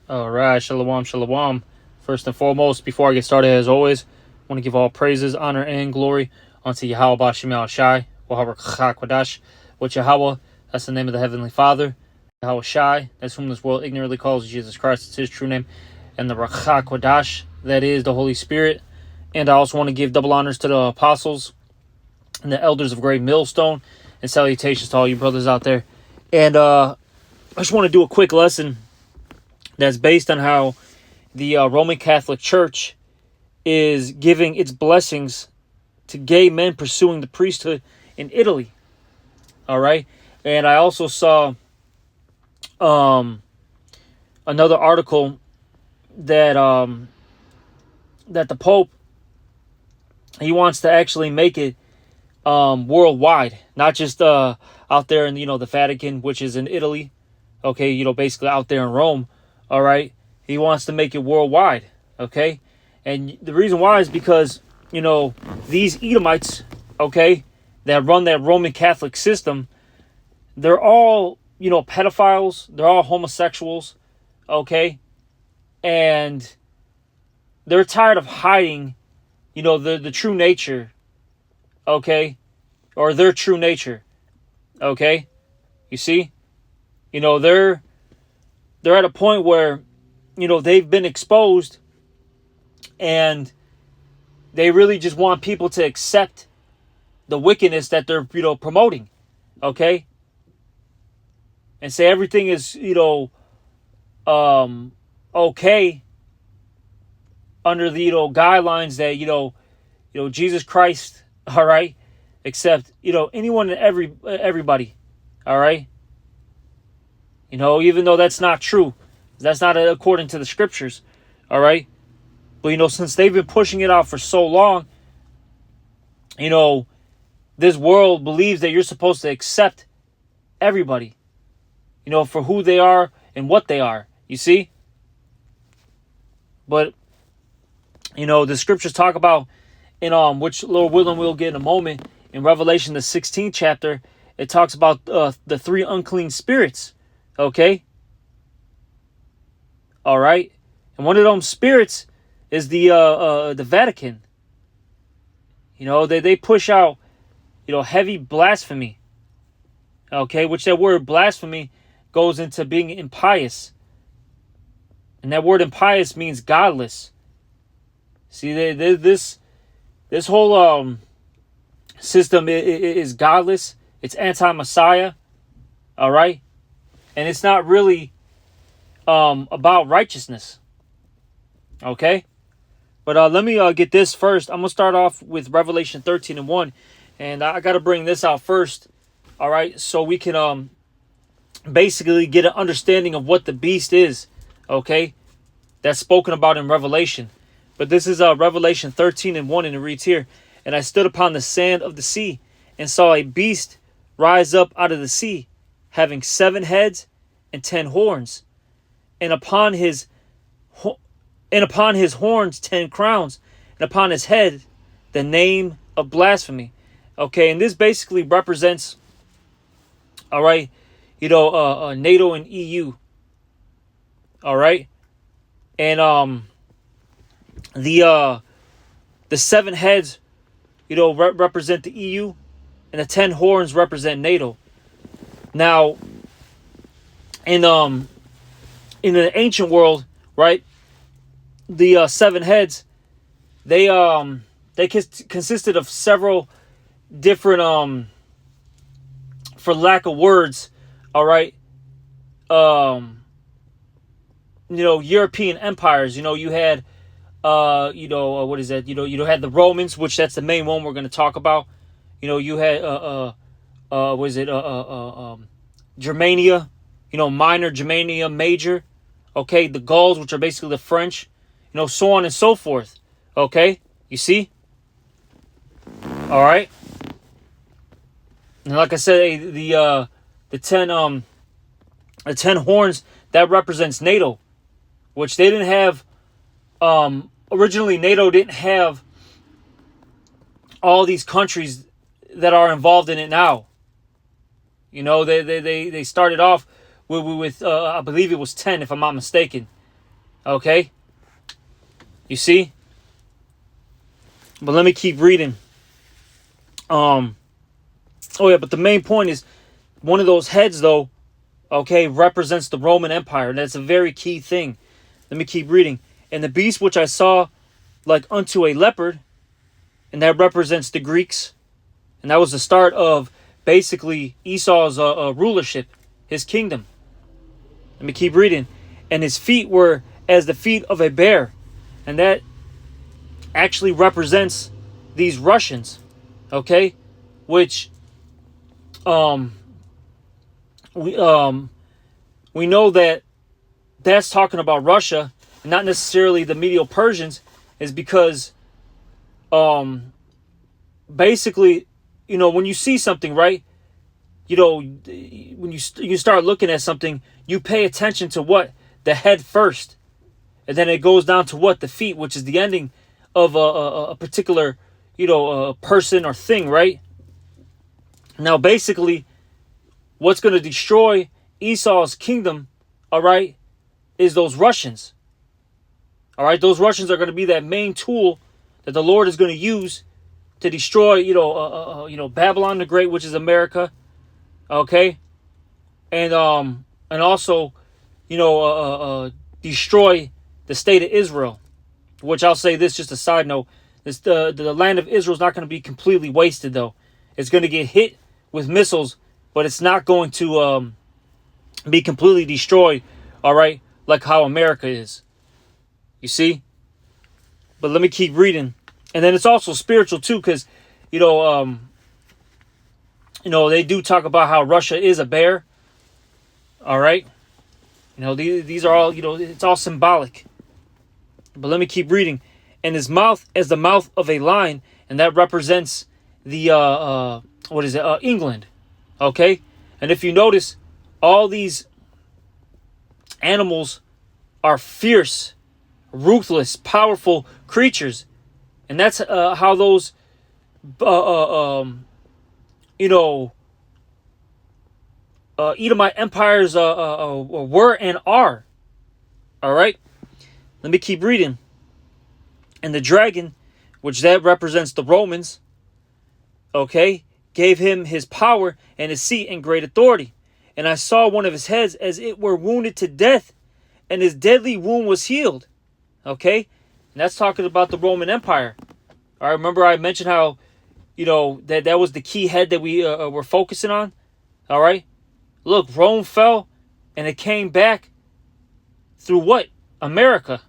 All right, shalom, shalom. First and foremost, before I get started, as always, I want to give all praises, honor, and glory unto Yahweh Bashem Shai, Yahweh Kwadash, which Yahweh, that's the name of the Heavenly Father, Yahweh Shai, that's whom this world ignorantly calls Jesus Christ, it's his true name, and the Rakha Kwadash, that is the Holy Spirit. And I also want to give double honors to the apostles and the elders of Great Millstone, and salutations to all you brothers out there. And I just want to do a quick lesson that's based on how the Roman Catholic Church is giving its blessings to gay men pursuing the priesthood in Italy. All right. And I also saw another article that that the Pope, he wants to actually make it worldwide, not just out there in the Vatican, which is in Italy. Okay, basically out there in Rome. All right. He wants to make it worldwide. Okay. And the reason why is because, these Edomites, okay, that run that Roman Catholic system, they're all, pedophiles. They're all homosexuals. Okay. And they're tired of hiding, the true nature. Okay. Or their true nature. Okay. You see? They're at a point where, they've been exposed and they really just want people to accept the wickedness that they're, promoting. Okay. And say everything is, okay under the, guidelines that, Jesus Christ, all right, except, anyone and everybody, all right. Even though that's not true. That's not according to the scriptures. All right. But, since they've been pushing it out for so long, this world believes that you're supposed to accept everybody, for who they are and what they are. You see? But, the scriptures talk about, in which Lord willing we'll get in a moment, in Revelation, the 16th chapter, it talks about the three unclean spirits. Okay. All right. And one of them spirits is the Vatican. They push out, heavy blasphemy. Okay. Which that word blasphemy goes into being impious. And that word impious means godless. See, this whole system is godless. It's anti-Messiah. All right. And it's not really about righteousness. Okay? But let me get this first. I'm going to start off with Revelation 13:1. And I got to bring this out first. All right? So we can basically get an understanding of what the beast is. Okay? That's spoken about in Revelation. But this is Revelation 13:1, and it reads here. And I stood upon the sand of the sea and saw a beast rise up out of the sea, having 7 heads and 10 horns, and upon his horns 10 crowns, and upon his head the name of blasphemy. Okay, and this basically represents, all right, NATO and EU. All right, and the 7 heads, represent the EU, and the 10 horns represent NATO. Now, in the ancient world, right, the 7 heads, they consisted of several different for lack of words, all right, European empires. You had what is that? You had the Romans, which that's the main one we're going to talk about. You had what is it? Germania, minor, Germania, major. Okay, the Gauls, which are basically the French, so on and so forth. Okay, you see? All right. And like I said, the 10 horns, that represents NATO, which they didn't have. Originally, NATO didn't have all these countries that are involved in it now. They started off with I believe it was 10, if I'm not mistaken. Okay? You see? But let me keep reading. Oh yeah, but the main point is one of those heads though, okay, represents the Roman Empire. And that's a very key thing. Let me keep reading. And the beast which I saw like unto a leopard, and that represents the Greeks. And that was the start of basically Esau's rulership, his kingdom. Let me keep reading. And his feet were as the feet of a bear. And that actually represents these Russians. Okay? Which we know that that's talking about Russia and not necessarily the Medo Persians, is because basically, you know, when you see something, right, you know, when you start looking at something, you pay attention to what? The head first. And then it goes down to what? The feet, which is the ending of a particular, you know, person or thing, right? Now, basically, what's going to destroy Esau's kingdom, all right, is those Russians. All right, those Russians are going to be that main tool that the Lord is going to use to destroy, you know, Babylon the Great, which is America, okay, and also, you know, destroy the state of Israel. Which I'll say this, just a side note: this the land of Israel is not going to be completely wasted, though. It's going to get hit with missiles, but it's not going to be completely destroyed. All right, like how America is. You see? But let me keep reading. And then it's also spiritual too, because, you know, they do talk about how Russia is a bear. All right? You know, these are all, you know, it's all symbolic. But let me keep reading. And his mouth as the mouth of a lion, and that represents the, England. Okay? And if you notice, all these animals are fierce, ruthless, powerful creatures. And that's how those, Edomite empires were and are. All right? Let me keep reading. And the dragon, which that represents the Romans, okay, gave him his power and his seat and great authority. And I saw one of his heads as it were wounded to death, and his deadly wound was healed. Okay? And that's talking about the Roman Empire. All right, remember I mentioned how, you know, that was the key head that we were focusing on? All right? Look, Rome fell, and it came back through what? America.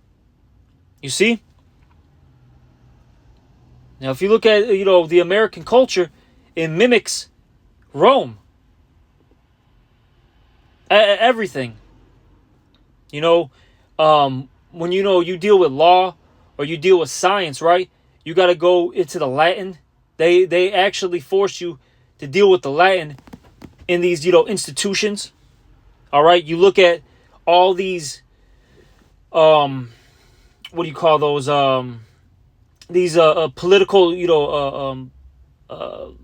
You see? Now, if you look at, you know, the American culture, it mimics Rome. Everything. You know, when you know you deal with law or you deal with science, right? You got to go into the Latin. They actually force you to deal with the Latin in these, you know, institutions. All right, you look at all these, what do you call those? These political, you know,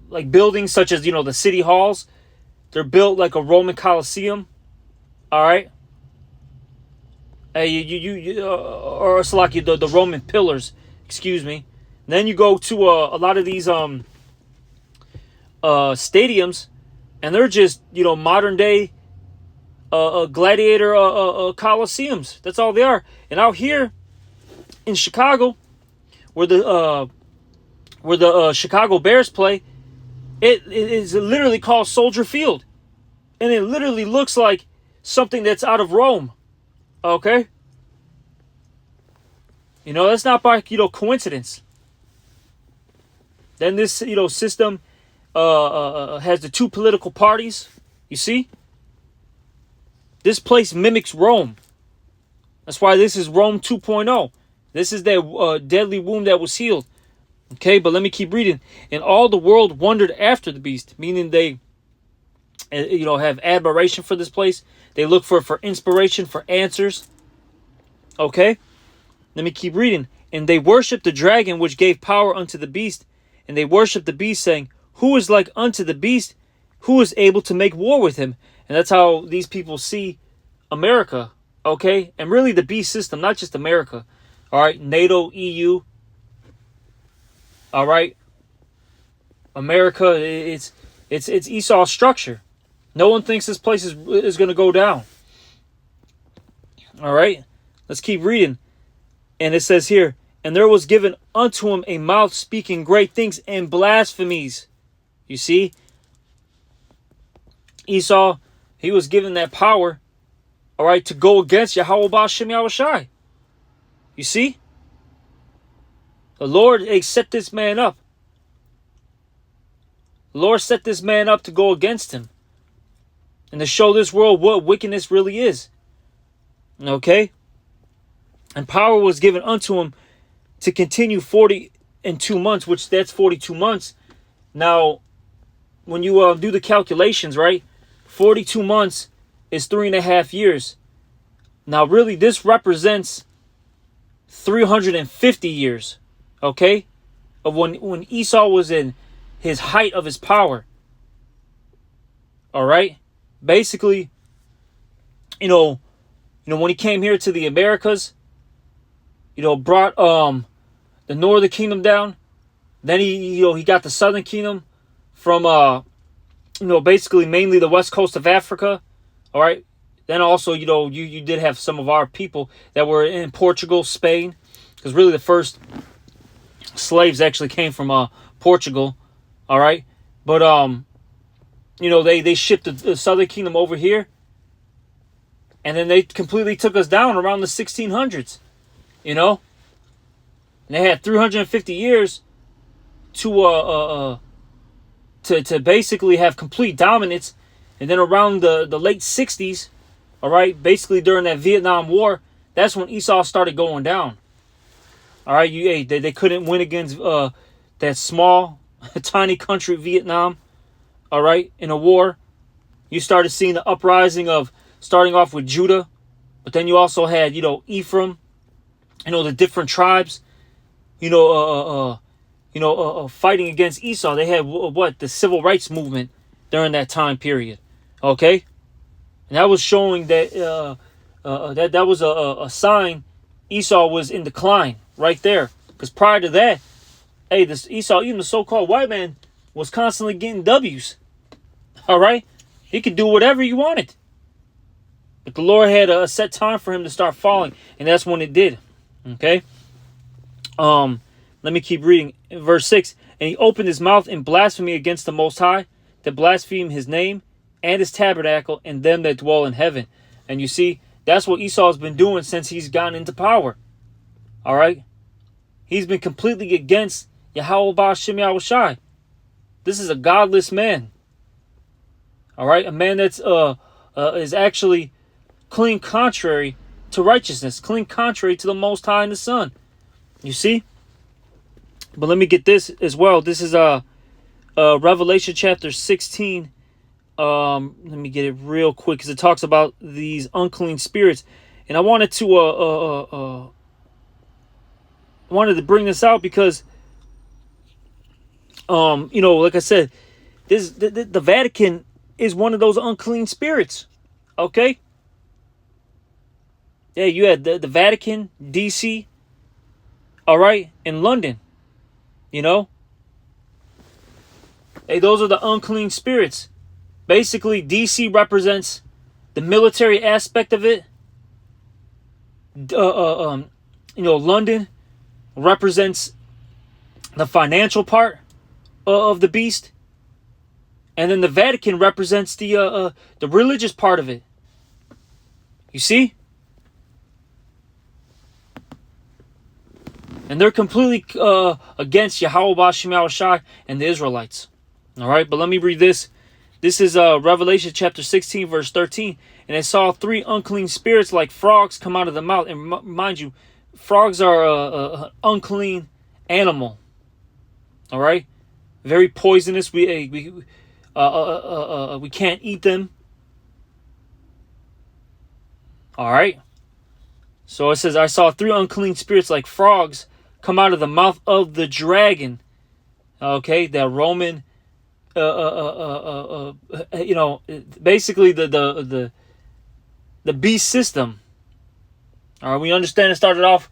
like buildings such as, you know, the city halls. They're built like a Roman Colosseum. All right. Or it's like the Roman pillars. Excuse me. And then you go to a lot of these stadiums, and they're just, you know, modern day gladiator coliseums. That's all they are. And out here in Chicago, where the Chicago Bears play, it is literally called Soldier Field, and it literally looks like something that's out of Rome. Okay, you know, that's not by, you know, coincidence. Then this, you know, system has the two political parties. You see, this place mimics Rome. That's why this is Rome 2.0. This is that deadly wound that was healed. Okay, but let me keep reading. And all the world wondered after the beast, meaning they, you know, have admiration for this place. They look for inspiration, for answers. Okay, let me keep reading. And they worshiped the dragon, which gave power unto the beast. And they worshiped the beast, saying, who is like unto the beast? Who is able to make war with him? And that's how these people see America. Okay, and really the beast system, not just America. All right, NATO, EU. All right, America. It's Esau's structure. No one thinks this place is going to go down. All right, let's keep reading. And it says here, and there was given unto him a mouth speaking great things and blasphemies. You see, Esau, he was given that power, all right, to go against Yahweh Ba'Shem Yahushai. You see, the Lord set this man up. The Lord set this man up to go against him and to show this world what wickedness really is. Okay? And power was given unto him to continue 42 months, which that's 42 months. Now, when you do the calculations, right? 42 months is 3.5 years. Now, really, this represents 350 years, okay? Of when Esau was in his height of his power. All right? Basically, when he came here to the Americas, brought the northern kingdom down. Then he got the southern kingdom from basically mainly the west coast of Africa. All right. Then also, you did have some of our people that were in Portugal, Spain, because really the first slaves actually came from Portugal. All right. But they shipped the southern kingdom over here. And then they completely took us down around the 1600s, And they had 350 years to basically have complete dominance. And then around the late 60s, all right, basically during that Vietnam War, that's when Esau started going down. All right, they couldn't win against that small, tiny country, Vietnam, all right, in a war. You started seeing the uprising of starting off with Judah, but then you also had, Ephraim, the different tribes, fighting against Esau. They had the civil rights movement during that time period, okay, and that was showing that that was a sign Esau was in decline right there, because prior to that, this Esau, even the so-called white man, was constantly getting W's. All right, he could do whatever he wanted. But the Lord had a set time for him to start falling, and that's when it did. Okay? Let me keep reading. Verse 6, and he opened his mouth in blasphemy against the Most High, to blaspheme his name and his tabernacle and them that dwell in heaven. And you see, that's what Esau's been doing since he's gotten into power. All right? He's been completely against Yahweh Ba'Shem Yahushai. This is a godless man. All right? A man that's is actually clean contrary to righteousness, clean contrary to the Most High and the Son. You see? But let me get this as well. This is Revelation chapter 16. Let me get it real quick, because it talks about these unclean spirits. And I wanted to bring this out because like I said, the Vatican is one of those unclean spirits. Okay? Yeah, you had the Vatican, DC, all right, in London, Hey, those are the unclean spirits. Basically, DC represents the military aspect of it. London represents the financial part of the beast. And then the Vatican represents the religious part of it. You see? And they're completely against Yahweh Ba'Shem Yahushai and the Israelites. All right, but let me read this. This is Revelation chapter 16, verse 13. And I saw 3 unclean spirits like frogs come out of the mouth. And mind you, frogs are an unclean animal. All right, very poisonous. We can't eat them. All right. So it says, I saw 3 unclean spirits like frogs come out of the mouth of the dragon. Okay, that Roman, basically the beast system. All right, we understand it started off,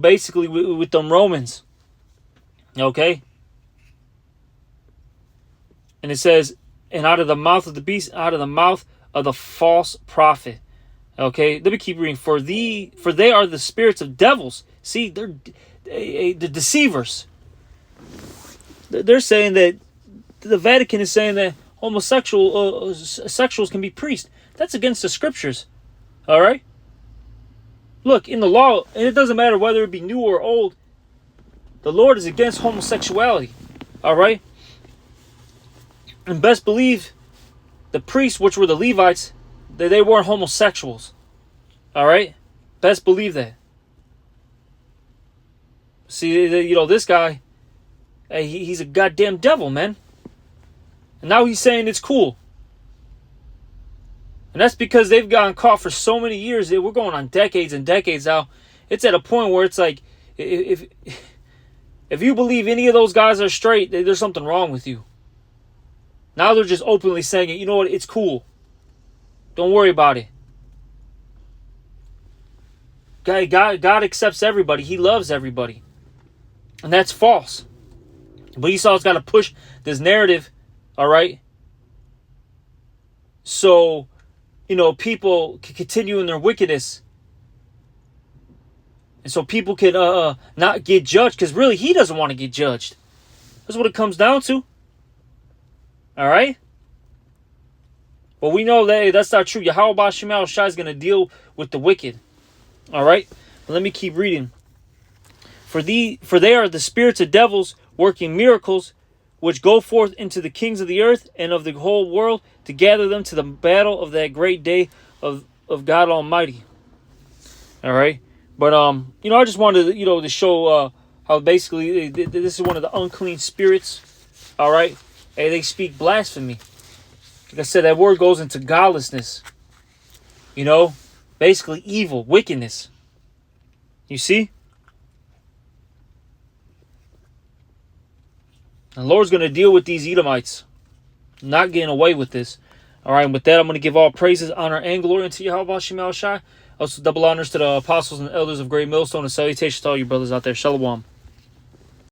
basically with them Romans. Okay? And it says, and out of the mouth of the beast, out of the mouth of the false prophet. Okay, let me keep reading. For they are the spirits of devils. See, they're the deceivers. They're saying that the Vatican is saying that sexuals can be priests. That's against the scriptures. All right. Look, in the law, and it doesn't matter whether it be new or old, the Lord is against homosexuality. All right. And best believe the priests, which were the Levites, they weren't homosexuals. All right? Best believe that. See, this guy, he's a goddamn devil, man. And now he's saying it's cool. And that's because they've gotten caught for so many years. We're going on decades and decades now. It's at a point where it's like, if you believe any of those guys are straight, there's something wrong with you. Now they're just openly saying it. You know what? It's cool. Don't worry about it. God accepts everybody. He loves everybody. And that's false. But Esau's got to push this narrative, all right? So, people can continue in their wickedness. And so people can not get judged, because really he doesn't want to get judged. That's what it comes down to. All right? But we know that that's not true. Yahweh Shema Shai is going to deal with the wicked. All right? But let me keep reading. For they are the spirits of devils working miracles, which go forth into the kings of the earth and of the whole world to gather them to the battle of that great day of God Almighty. All right? But, I just wanted, to show how basically this is one of the unclean spirits. All right? Hey, they speak blasphemy. Like I said, that word goes into godlessness. Basically evil, wickedness. You see? The Lord's going to deal with these Edomites. Not getting away with this. All right, and with that, I'm going to give all praises, honor, and glory unto Yahweh Shema Shai. Also, double honors to the apostles and elders of Great Millstone, and salutations to all you brothers out there. Shalom.